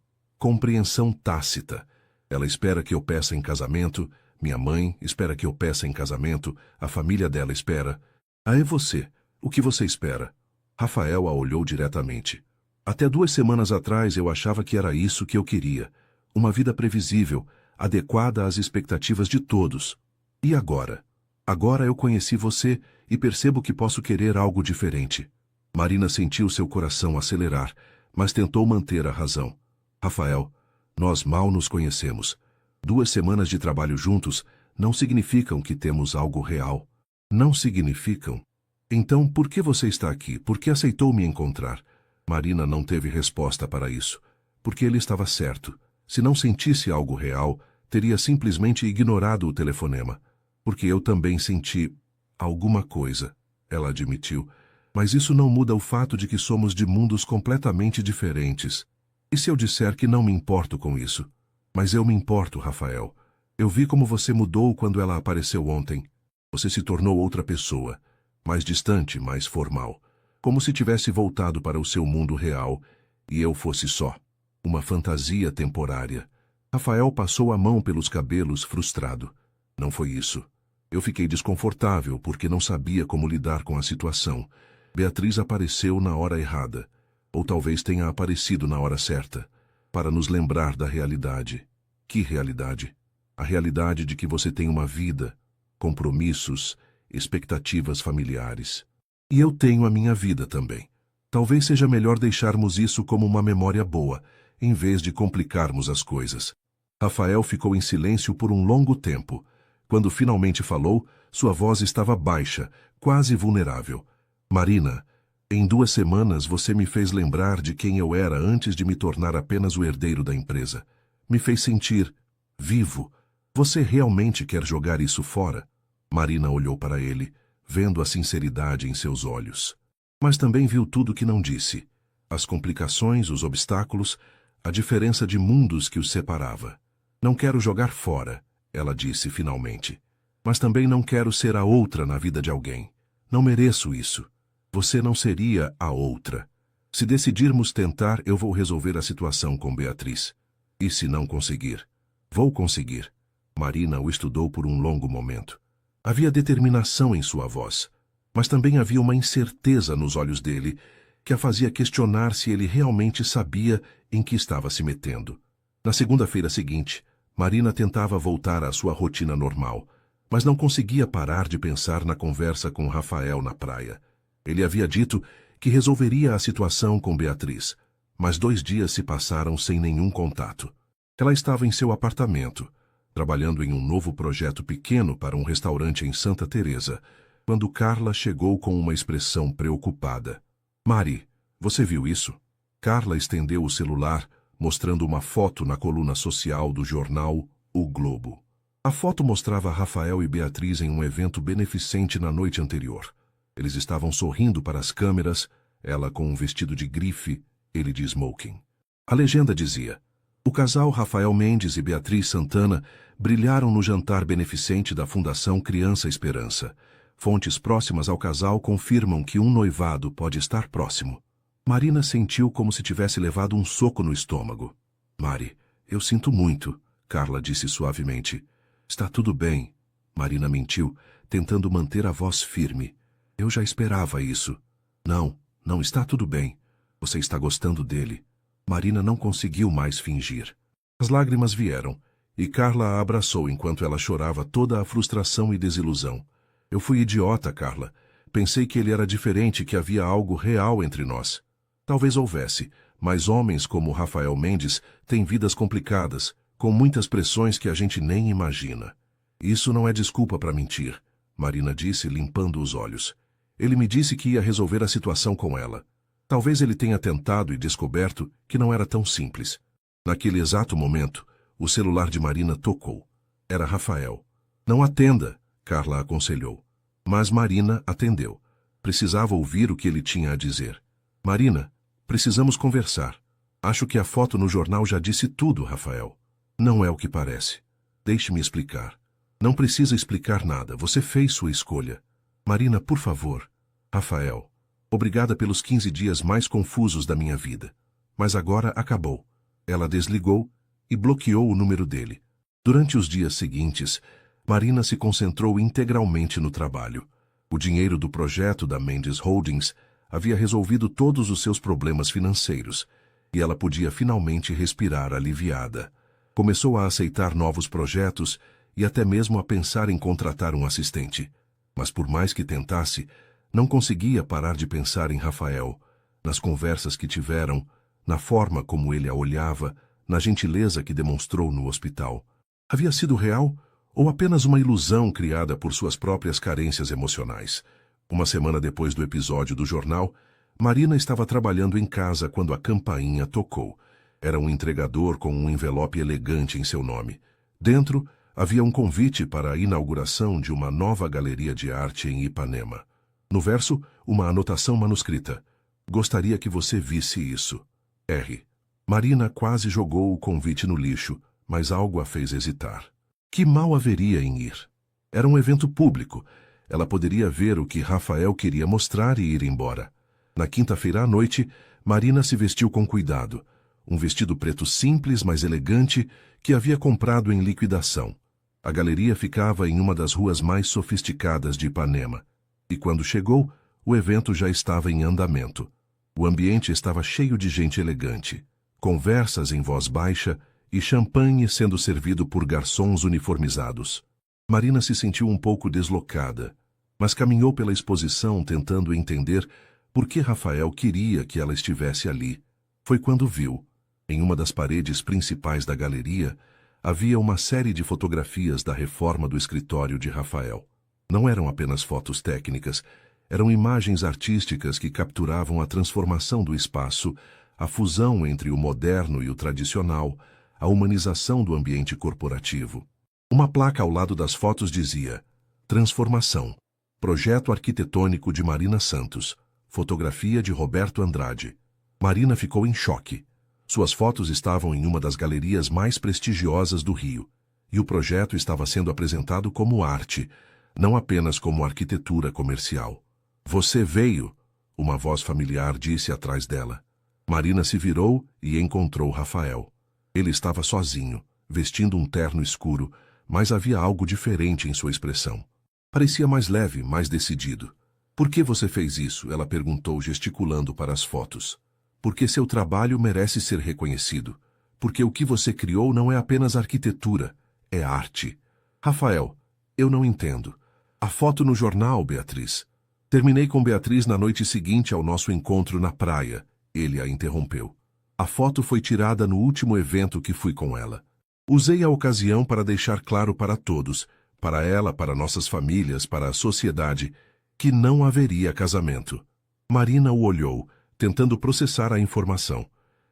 compreensão tácita. Ela espera que eu peça em casamento, minha mãe espera que eu peça em casamento, a família dela espera. Ah, é você. O que você espera? Rafael a olhou diretamente. Até 2 semanas atrás eu achava que era isso que eu queria. Uma vida previsível, adequada às expectativas de todos. E agora? Agora eu conheci você e percebo que posso querer algo diferente. Marina sentiu seu coração acelerar, mas tentou manter a razão. Rafael, nós mal nos conhecemos. 2 semanas de trabalho juntos não significam que temos algo real. Não significam? Então, por que você está aqui? Por que aceitou me encontrar? Marina não teve resposta para isso. Porque ele estava certo. Se não sentisse algo real, teria simplesmente ignorado o telefonema. Porque eu também senti alguma coisa, ela admitiu. Mas isso não muda o fato de que somos de mundos completamente diferentes. E se eu disser que não me importo com isso? Mas eu me importo, Rafael. Eu vi como você mudou quando ela apareceu ontem. Você se tornou outra pessoa. Mais distante, mais formal. Como se tivesse voltado para o seu mundo real e eu fosse só uma fantasia temporária. Rafael passou a mão pelos cabelos, frustrado. Não foi isso. Eu fiquei desconfortável porque não sabia como lidar com a situação. Beatriz apareceu na hora errada. Ou talvez tenha aparecido na hora certa. Para nos lembrar da realidade. Que realidade? A realidade de que você tem uma vida, compromissos, expectativas familiares. E eu tenho a minha vida também. Talvez seja melhor deixarmos isso como uma memória boa, em vez de complicarmos as coisas. Rafael ficou em silêncio por um longo tempo. Quando finalmente falou, sua voz estava baixa, quase vulnerável. Marina, em 2 semanas você me fez lembrar de quem eu era antes de me tornar apenas o herdeiro da empresa. Me fez sentir vivo. Você realmente quer jogar isso fora? Marina olhou para ele, vendo a sinceridade em seus olhos. Mas também viu tudo que não disse. As complicações, os obstáculos, a diferença de mundos que os separava. Não quero jogar fora, ela disse finalmente. Mas também não quero ser a outra na vida de alguém. Não mereço isso. Você não seria a outra. Se decidirmos tentar, eu vou resolver a situação com Beatriz. E se não conseguir? Vou conseguir. Marina o estudou por um longo momento. Havia determinação em sua voz, mas também havia uma incerteza nos olhos dele que a fazia questionar se ele realmente sabia em que estava se metendo. Na segunda-feira seguinte, Marina tentava voltar à sua rotina normal, mas não conseguia parar de pensar na conversa com Rafael na praia. Ele havia dito que resolveria a situação com Beatriz, mas 2 dias se passaram sem nenhum contato. Ela estava em seu apartamento, trabalhando em um novo projeto pequeno para um restaurante em Santa Teresa, quando Carla chegou com uma expressão preocupada. Mari, você viu isso? Carla estendeu o celular, mostrando uma foto na coluna social do jornal O Globo. A foto mostrava Rafael e Beatriz em um evento beneficente na noite anterior. Eles estavam sorrindo para as câmeras, ela com um vestido de grife, ele de smoking. A legenda dizia: o casal Rafael Mendes e Beatriz Santana brilharam no jantar beneficente da Fundação Criança Esperança. Fontes próximas ao casal confirmam que um noivado pode estar próximo. Marina sentiu como se tivesse levado um soco no estômago. Mari, eu sinto muito, Carla disse suavemente. Está tudo bem. Marina mentiu, tentando manter a voz firme. Eu já esperava isso. Não, não está tudo bem. Você está gostando dele. Marina não conseguiu mais fingir. As lágrimas vieram, e Carla a abraçou enquanto ela chorava toda a frustração e desilusão. Eu fui idiota, Carla. Pensei que ele era diferente, que havia algo real entre nós. Talvez houvesse, mas homens como Rafael Mendes têm vidas complicadas, com muitas pressões que a gente nem imagina. Isso não é desculpa para mentir, Marina disse, limpando os olhos. Ele me disse que ia resolver a situação com ela. Talvez ele tenha tentado e descoberto que não era tão simples. Naquele exato momento, o celular de Marina tocou. Era Rafael. Não atenda, Carla aconselhou. Mas Marina atendeu. Precisava ouvir o que ele tinha a dizer. Marina, precisamos conversar. Acho que a foto no jornal já disse tudo, Rafael. Não é o que parece. Deixe-me explicar. Não precisa explicar nada. Você fez sua escolha. Marina, por favor. Rafael. Obrigada pelos 15 dias mais confusos da minha vida. Mas agora acabou. Ela desligou e bloqueou o número dele. Durante os dias seguintes, Marina se concentrou integralmente no trabalho. O dinheiro do projeto da Mendes Holdings havia resolvido todos os seus problemas financeiros, e ela podia finalmente respirar aliviada. Começou a aceitar novos projetos e até mesmo a pensar em contratar um assistente. Mas por mais que tentasse, não conseguia parar de pensar em Rafael, nas conversas que tiveram, na forma como ele a olhava, na gentileza que demonstrou no hospital. Havia sido real ou apenas uma ilusão criada por suas próprias carências emocionais? Uma semana depois do episódio do jornal, Marina estava trabalhando em casa quando a campainha tocou. Era um entregador com um envelope elegante em seu nome. Dentro, havia um convite para a inauguração de uma nova galeria de arte em Ipanema. No verso, uma anotação manuscrita. Gostaria que você visse isso. R. Marina quase jogou o convite no lixo, mas algo a fez hesitar. Que mal haveria em ir? Era um evento público. Ela poderia ver o que Rafael queria mostrar e ir embora. Na quinta-feira à noite, Marina se vestiu com cuidado. Um vestido preto simples, mas elegante, que havia comprado em liquidação. A galeria ficava em uma das ruas mais sofisticadas de Ipanema. E quando chegou, o evento já estava em andamento. O ambiente estava cheio de gente elegante. Conversas em voz baixa e champanhe sendo servido por garçons uniformizados. Marina se sentiu um pouco deslocada, mas caminhou pela exposição tentando entender por que Rafael queria que ela estivesse ali. Foi quando viu, em uma das paredes principais da galeria, havia uma série de fotografias da reforma do escritório de Rafael. Não eram apenas fotos técnicas, eram imagens artísticas que capturavam a transformação do espaço, a fusão entre o moderno e o tradicional, a humanização do ambiente corporativo. Uma placa ao lado das fotos dizia: Transformação. Projeto arquitetônico de Marina Santos. Fotografia de Roberto Andrade. Marina ficou em choque. Suas fotos estavam em uma das galerias mais prestigiosas do Rio, e o projeto estava sendo apresentado como arte, não apenas como arquitetura comercial. Você veio, uma voz familiar disse atrás dela. Marina se virou e encontrou Rafael. Ele estava sozinho, vestindo um terno escuro, mas havia algo diferente em sua expressão. Parecia mais leve, mais decidido. Por que você fez isso? Ela perguntou, gesticulando para as fotos. Porque seu trabalho merece ser reconhecido. Porque o que você criou não é apenas arquitetura, é arte. Rafael, eu não entendo. A foto no jornal, Beatriz. Terminei com Beatriz na noite seguinte ao nosso encontro na praia. Ele a interrompeu. A foto foi tirada no último evento que fui com ela. Usei a ocasião para deixar claro para todos, para ela, para nossas famílias, para a sociedade, que não haveria casamento. Marina o olhou, tentando processar a informação.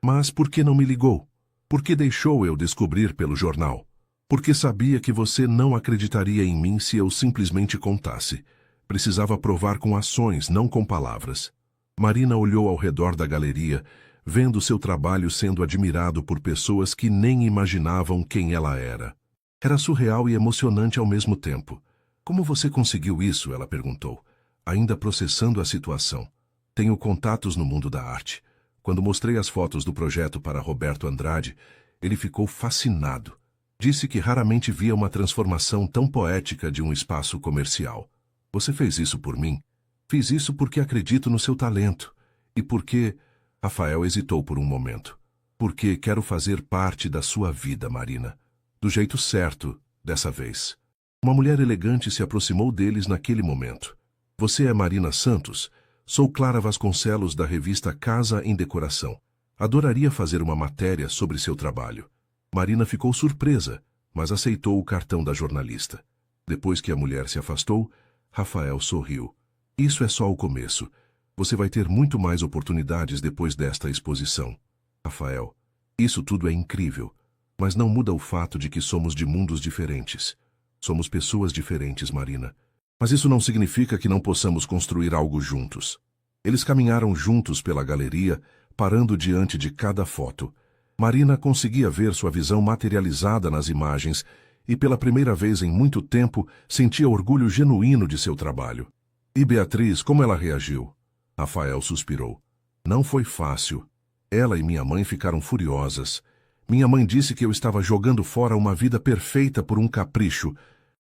Mas por que não me ligou? Por que deixou eu descobrir pelo jornal? Porque sabia que você não acreditaria em mim se eu simplesmente contasse. Precisava provar com ações, não com palavras. Marina olhou ao redor da galeria, vendo seu trabalho sendo admirado por pessoas que nem imaginavam quem ela era. Era surreal e emocionante ao mesmo tempo. Como você conseguiu isso? Ela perguntou, ainda processando a situação. Tenho contatos no mundo da arte. Quando mostrei as fotos do projeto para Roberto Andrade, ele ficou fascinado. Disse que raramente via uma transformação tão poética de um espaço comercial. Você fez isso por mim? Fiz isso porque acredito no seu talento. E porque... Rafael hesitou por um momento. Porque quero fazer parte da sua vida, Marina. Do jeito certo, dessa vez. Uma mulher elegante se aproximou deles naquele momento. Você é Marina Santos? Sou Clara Vasconcelos da revista Casa em Decoração. Adoraria fazer uma matéria sobre seu trabalho. Marina ficou surpresa, mas aceitou o cartão da jornalista. Depois que a mulher se afastou, Rafael sorriu. Isso é só o começo. Você vai ter muito mais oportunidades depois desta exposição. Rafael, isso tudo é incrível, mas não muda o fato de que somos de mundos diferentes. Somos pessoas diferentes, Marina. Mas isso não significa que não possamos construir algo juntos. Eles caminharam juntos pela galeria, parando diante de cada foto. Marina conseguia ver sua visão materializada nas imagens e, pela primeira vez em muito tempo, sentia orgulho genuíno de seu trabalho. E Beatriz, como ela reagiu? Rafael suspirou. Não foi fácil. Ela e minha mãe ficaram furiosas. Minha mãe disse que eu estava jogando fora uma vida perfeita por um capricho.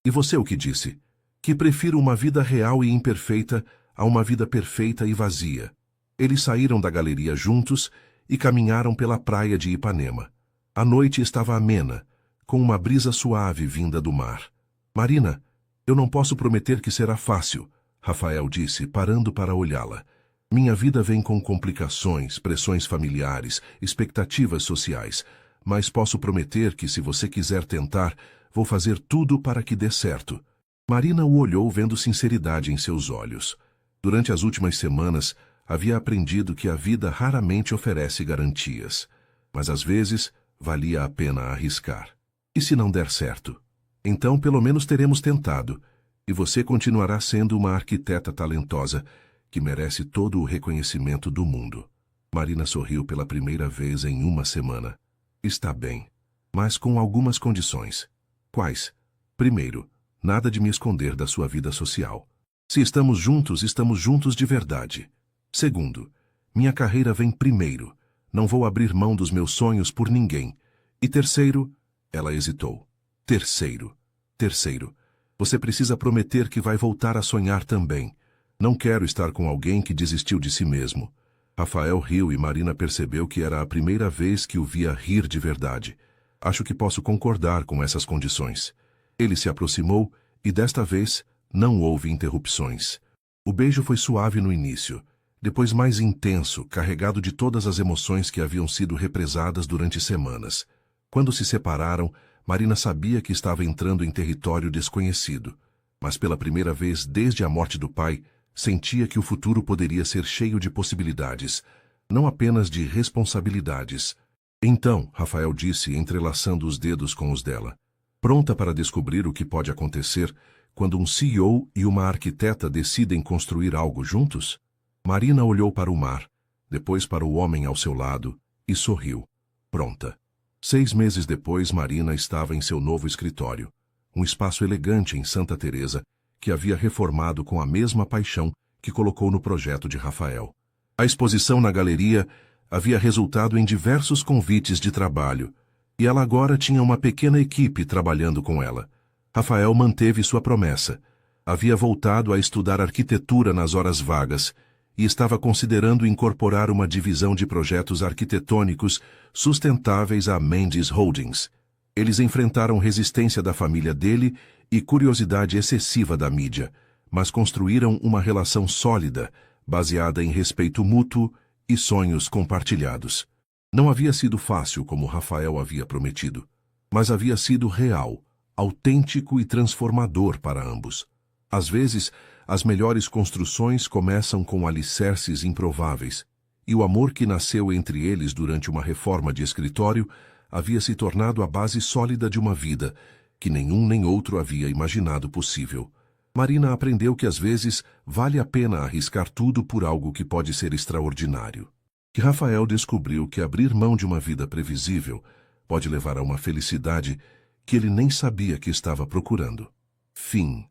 E você o que disse? Que prefiro uma vida real e imperfeita a uma vida perfeita e vazia. Eles saíram da galeria juntos e caminharam pela praia de Ipanema. A noite estava amena, com uma brisa suave vinda do mar. Marina, eu não posso prometer que será fácil, Rafael disse, parando para olhá-la. Minha vida vem com complicações, pressões familiares, expectativas sociais, mas posso prometer que, se você quiser tentar, vou fazer tudo para que dê certo. Marina o olhou vendo sinceridade em seus olhos. Durante as últimas semanas, havia aprendido que a vida raramente oferece garantias, mas às vezes valia a pena arriscar. E se não der certo? Então pelo menos teremos tentado, e você continuará sendo uma arquiteta talentosa que merece todo o reconhecimento do mundo. Marina sorriu pela primeira vez em uma semana. Está bem, mas com algumas condições. Quais? Primeiro, nada de me esconder da sua vida social. Se estamos juntos de verdade. Segundo, minha carreira vem primeiro. Não vou abrir mão dos meus sonhos por ninguém. E terceiro, ela hesitou. Terceiro, você precisa prometer que vai voltar a sonhar também. Não quero estar com alguém que desistiu de si mesmo. Rafael riu e Marina percebeu que era a primeira vez que o via rir de verdade. Acho que posso concordar com essas condições. Ele se aproximou e desta vez não houve interrupções. O beijo foi suave no início, depois mais intenso, carregado de todas as emoções que haviam sido represadas durante semanas. Quando se separaram, Marina sabia que estava entrando em território desconhecido, mas pela primeira vez desde a morte do pai, sentia que o futuro poderia ser cheio de possibilidades, não apenas de responsabilidades. Então, Rafael disse, entrelaçando os dedos com os dela, pronta para descobrir o que pode acontecer quando um CEO e uma arquiteta decidem construir algo juntos? Marina olhou para o mar, depois para o homem ao seu lado, e sorriu. Pronta. 6 meses depois, Marina estava em seu novo escritório, um espaço elegante em Santa Teresa, que havia reformado com a mesma paixão que colocou no projeto de Rafael. A exposição na galeria havia resultado em diversos convites de trabalho, e ela agora tinha uma pequena equipe trabalhando com ela. Rafael manteve sua promessa. Havia voltado a estudar arquitetura nas horas vagas e estava considerando incorporar uma divisão de projetos arquitetônicos sustentáveis à Mendes Holdings. Eles enfrentaram resistência da família dele e curiosidade excessiva da mídia, mas construíram uma relação sólida, baseada em respeito mútuo e sonhos compartilhados. Não havia sido fácil como Rafael havia prometido, mas havia sido real, autêntico e transformador para ambos. Às vezes, as melhores construções começam com alicerces improváveis, e o amor que nasceu entre eles durante uma reforma de escritório havia se tornado a base sólida de uma vida que nenhum nem outro havia imaginado possível. Marina aprendeu que às vezes vale a pena arriscar tudo por algo que pode ser extraordinário. E Rafael descobriu que abrir mão de uma vida previsível pode levar a uma felicidade que ele nem sabia que estava procurando. Fim.